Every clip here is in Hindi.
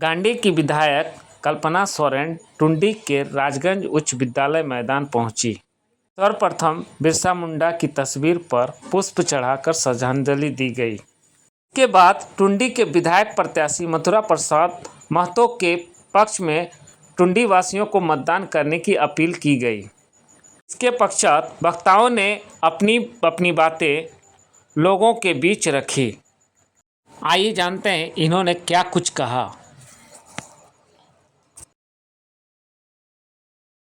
गांडी की विधायक कल्पना सोरेन टुंडी के राजगंज उच्च विद्यालय मैदान पहुंची। सर्वप्रथम बिरसा मुंडा की तस्वीर पर पुष्प चढ़ाकर श्रद्धांजलि दी गई। इसके बाद टुंडी के विधायक प्रत्याशी मथुरा प्रसाद महतो के पक्ष में टुंडी वासियों को मतदान करने की अपील की गई। इसके पश्चात वक्ताओं ने अपनी अपनी बातें लोगों के बीच रखी। आइए जानते हैं इन्होंने क्या कुछ कहा।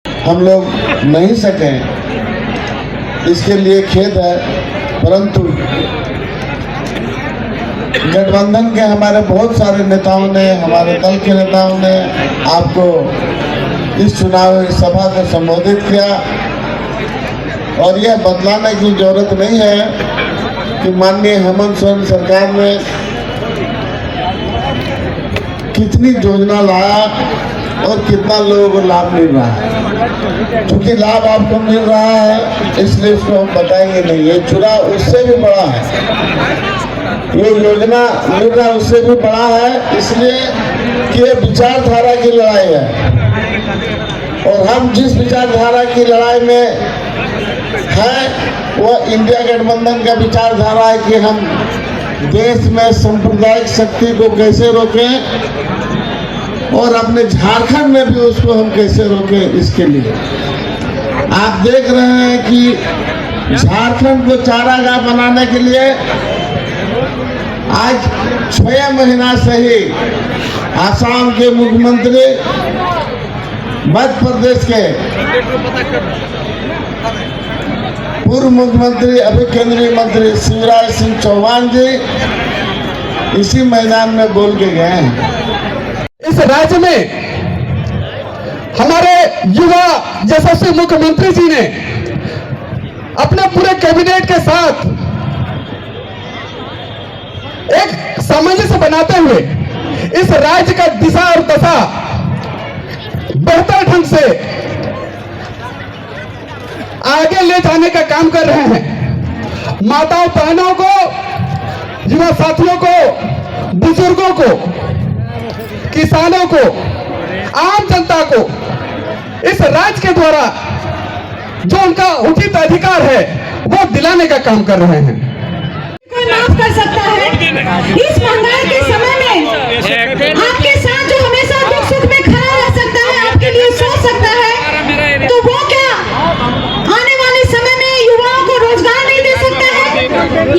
हम लोग नहीं सके, इसके लिए खेद है, परंतु गठबंधन के हमारे बहुत सारे नेताओं ने, हमारे दल के नेताओं ने आपको इस चुनाव सभा को संबोधित किया और यह बतलाने की जरूरत नहीं है कि माननीय हेमंत सोरेन सरकार ने कितनी योजना लाया और कितना लोगों को लाभ मिल रहा है। क्योंकि लाभ आपको मिल रहा है इसलिए उसको हम बताएंगे नहीं। ये चुनाव उससे भी बड़ा है, ये योजना मिल रहा है उससे भी बड़ा है, इसलिए कि ये विचारधारा की लड़ाई है और हम जिस विचारधारा की लड़ाई में है वह इंडिया गठबंधन का विचारधारा है कि हम देश में सांप्रदायिक शक्ति को कैसे रोकें और अपने झारखंड में भी उसको हम कैसे रोकें। इसके लिए आप देख रहे हैं कि झारखंड को चारागाह बनाने के लिए आज 6 महीना से ही आसाम के मुख्यमंत्री, मध्य प्रदेश के पूर्व मुख्यमंत्री अभी केंद्रीय मंत्री शिवराज सिंह चौहान जी इसी मैदान में बोल के गए हैं। इस राज्य में हमारे युवा यशस्वी मुख्यमंत्री जी ने अपने पूरे कैबिनेट के साथ एक सामंजस्य बनाते हुए इस राज्य का दिशा और दशा बेहतर ढंग से आगे ले जाने का काम कर रहे हैं। माताओं बहनों को, युवा साथियों को, बुजुर्गों को, किसानों को, आम जनता को इस राज्य के द्वारा जो उनका उचित अधिकार है वो दिलाने का काम कर रहे हैं। कोई माफ कर सकता है इस महंगाई के समय में आपके साथ जो हमेशा दुख सुख में खड़ा रह सकता है, आपके लिए सोच सकता है, तो वो क्या आने वाले समय में युवाओं को रोजगार नहीं दे सकता है?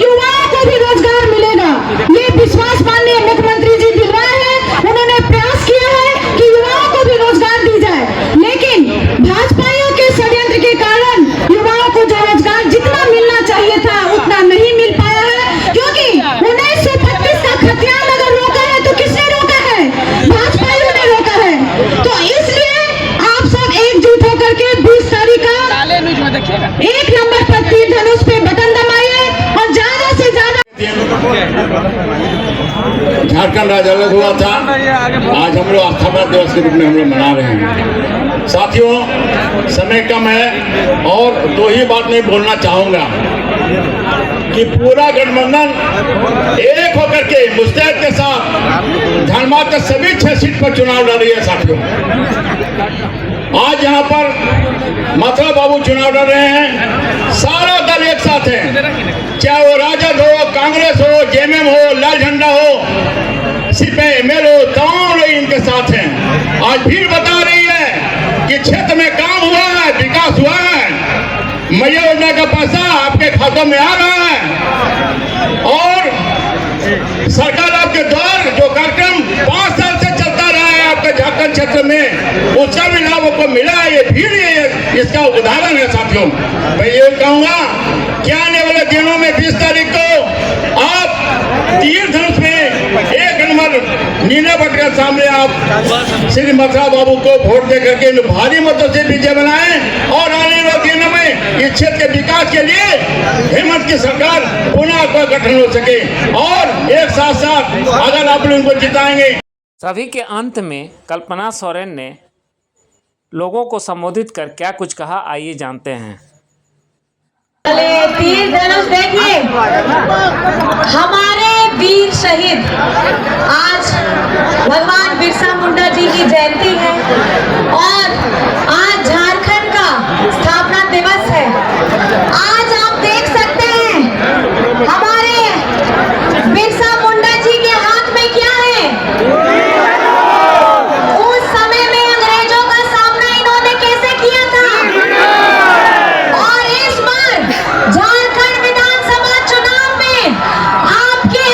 युवाओं को भी रोजगार मिलेगा, ये विश्वास माननीय मुख्यमंत्री जी दिलवाए हैं। उन्होंने प्रयास किया है कि युवाओं को भी रोजगार दी जाए, लेकिन भाजपाइयों के षड्यंत्र के कारण युवाओं को जो रोजगार जितना मिलना चाहिए था उतना नहीं मिल पाया है। क्योंकि 1935 का खतियान अगर रोका है तो किसने रोका है? भाजपाइयों ने रोका है। तो इसलिए आप सब एकजुट होकर के 20 तारीख का 1 नंबर पर तीर धनुष पे बटन दबाइए और ज्यादा से ज्यादा। झारखंड राज्य अलग हुआ था, आज हम लोग स्थापना दिवस के रूप में हम लोग मना रहे हैं। साथियों, समय कम है और 2 ही बात मैं बोलना चाहूंगा कि पूरा गठबंधन एक होकर के मुस्तैद के साथ धनबाद के सभी 6 सीट पर चुनाव लड़ रही है। साथियों, आज यहाँ पर मथुरा बाबू चुनाव लड़ रहे हैं, सारा दल एक साथ है, चाहे वो राजद हो, कांग्रेस हो, जेएमएम हो, लाल झंडा हो, सीपीएम हो, तमाम लोग इनके साथ हैं। आज भीड़ बता रही है कि क्षेत्र में काम हुआ है, विकास हुआ है, मैया योजना का पैसा आपके खातों में आ रहा है और सरकार आपके द्वार जो कार्यक्रम 5 साल से चलता रहा है आपके झारखंड क्षेत्र में, उसका भी लाभ आपको मिला है। ये भीड़ इसका उदाहरण है। साथियों, मैं ये कहूंगा कि आने वाले दिनों में 20 तारीख को आप तीर धनुष में 1 नंबर नीले बट के सामने आप श्री मथुरा बाबू को वोट दे करके भारी मतों से विजय बनाएं और आने वाले दिनों में इस क्षेत्र के विकास के लिए हेमंत की सरकार पुनः का गठन हो सके और एक साथ साथ अगर आप लोग उनको जिताएंगे। सभी के अंत में कल्पना सोरेन ने लोगों को संबोधित कर क्या कुछ कहा, आइए जानते हैं। तीर धनुष देखिए, हमारे वीर शहीद आज भगवान बिरसा की जयंती है और आज झारखंड का स्थापना दिवस है। आज आप देख सकते हैं हमारे बिरसा मुंडा जी के हाथ में क्या है। उस समय में अंग्रेजों का सामना इन्होंने कैसे किया था और इस बार झारखंड विधानसभा चुनाव में आपके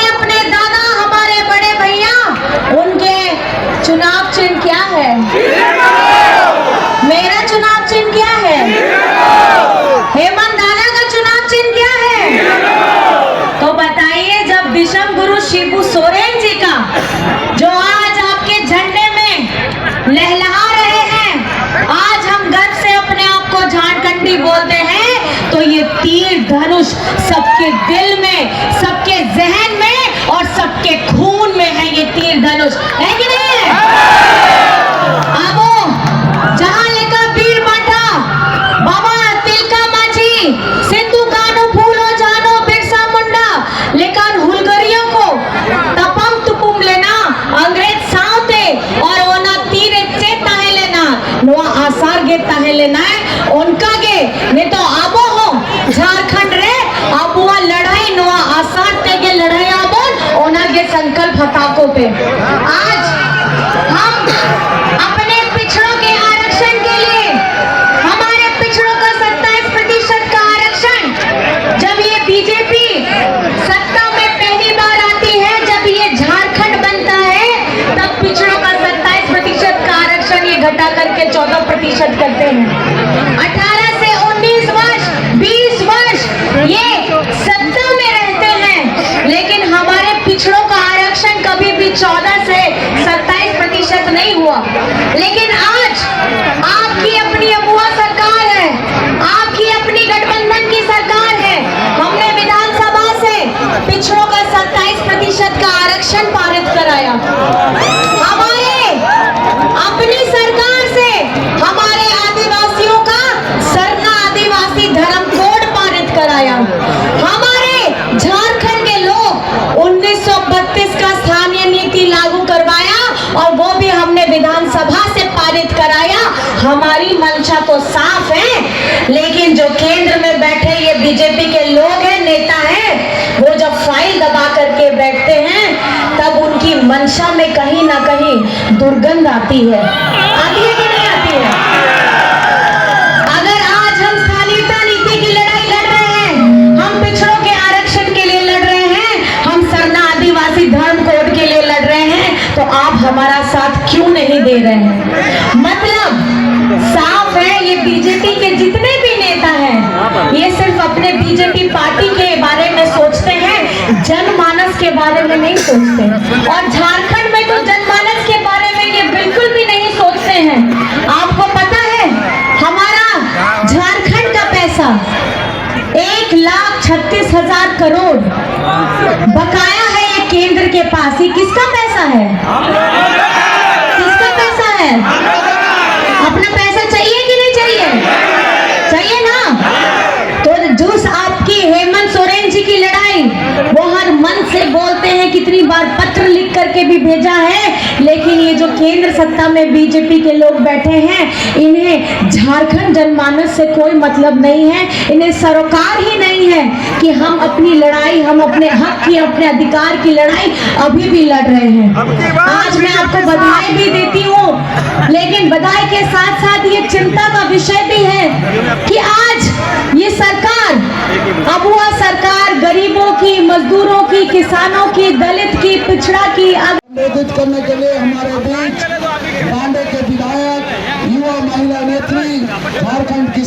अपने दादा हमारे बड़े भैया उनके चुनाव चिन्ह क्या है? मेरा चुनाव चिन्ह क्या है? हेमंत दादा का चुनाव चिन्ह क्या है? तो बताइए, जब विषम गुरु शिबू सोरेन जी का जो आज आपके झंडे में लहलहा रहे हैं, आज हम गर्व से अपने आप को झारखंडी बोलते हैं, तो ये तीर धनुष सबके दिल में, सबके जहन में और सबके खून में है। ये तीर धनुष है कि नहीं है? अब जहां लेकर वीर माता बाबा तिलका माझी, सिंधु कानू फूलो जानो बिरसा मुंडा, लेकिन हुलगरियों को तपम तुपुम लेना अंग्रेज सावते और ओना तीर चे ताहे लेना नोआ आसार गे ताहे लेना है उनका गे ने तो आबो हो झारखंड रे आबुआ लड़ाई नोआ आसार ते गे लड़ाई आबो ओना गे संकल्प हताको पे। आज हम अपने पिछड़ों के आरक्षण के लिए, हमारे पिछड़ों का 27% का आरक्षण, जब ये बीजेपी सत्ता में पहली बार आती है, जब ये झारखंड बनता है, तब पिछड़ों का 27% का आरक्षण ये घटा करके 14% करते हैं। 18 से 19 वर्ष 20 वर्ष ये सत्ता में रहते हैं, लेकिन हमारे पिछड़ों का आरक्षण कभी भी 14 से 27% नहीं हुआ। लेकिन आज आपकी अपनी अबुआ सरकार है, आपकी अपनी गठबंधन की सरकार है। हमने विधानसभा से पिछड़ों का 27% का आरक्षण पारित कराया। हमारे अपनी सरकार से हमारे आदिवासियों का सरना आदिवासी धर्म कोड पारित कराया। हमारे झारखंड के लोग 1932 का स्थानीय नीति लागू करवाया और वो भी हमने विधानसभा से पारित कराया। हमारी मंशा तो साफ है, लेकिन जो केंद्र में बैठे ये बीजेपी के लोग हैं, नेता हैं, वो जब फाइल दबा करके बैठते हैं तब उनकी मंशा में कहीं ना कहीं दुर्गंध आती है। आती है कि नहीं आती है? अगर आज हम स्थानीयता नीति की लड़ाई लड़ रहे हैं, हम पिछड़ों के आरक्षण के लिए लड़ रहे हैं, हम सरना आदिवासी धर्म कोड के लिए लड़ रहे हैं, तो आप हमारा साथ क्यों नहीं दे रहे हैं? मतलब साफ है, ये बीजेपी के जितने भी नेता हैं, ये सिर्फ अपने बीजेपी पार्टी के बारे में सोचते हैं, जनमानस के बारे में नहीं सोचते। और झारखंड में तो जनमानस के बारे में ये बिल्कुल भी नहीं सोचते हैं। आपको पता है, हमारा झारखंड का पैसा 1,36,000 करोड़ बकाया है ये केंद्र के पास। ये किसका पैसा है? किसका पैसा है? अपना पैसा चाहिए कि नहीं चाहिए? चाहिए ना? तो जो आपकी हेमंत सोरेन जी की लड़ाई, वो हर मन से बोलते हैं, कितनी बार पत्र लिख करके भी भेजा है, लेकिन ये जो केंद्र सत्ता में बीजेपी के लोग बैठे हैं, इन्हें झारखंड जनमानस से कोई मतलब नहीं है। इन्हें सरोकार ही नहीं है कि हम अपनी लड़ाई, हम अपने हक की, अपने अधिकार की लड़ाई अभी भी लड़ रहे हैं। आज मैं आपको बधाई भी देती हूँ, लेकिन बधाई के साथ साथ ये चिंता का विषय भी है कि आज ये सरकार, अबुआ सरकार, गरीबों की, मजदूरों की, किसानों की, दलित की, पिछड़ा की संबोधित करने के लिए हमारे बीच बांडे के विधायक, युवा महिला नेत्री, झारखंड की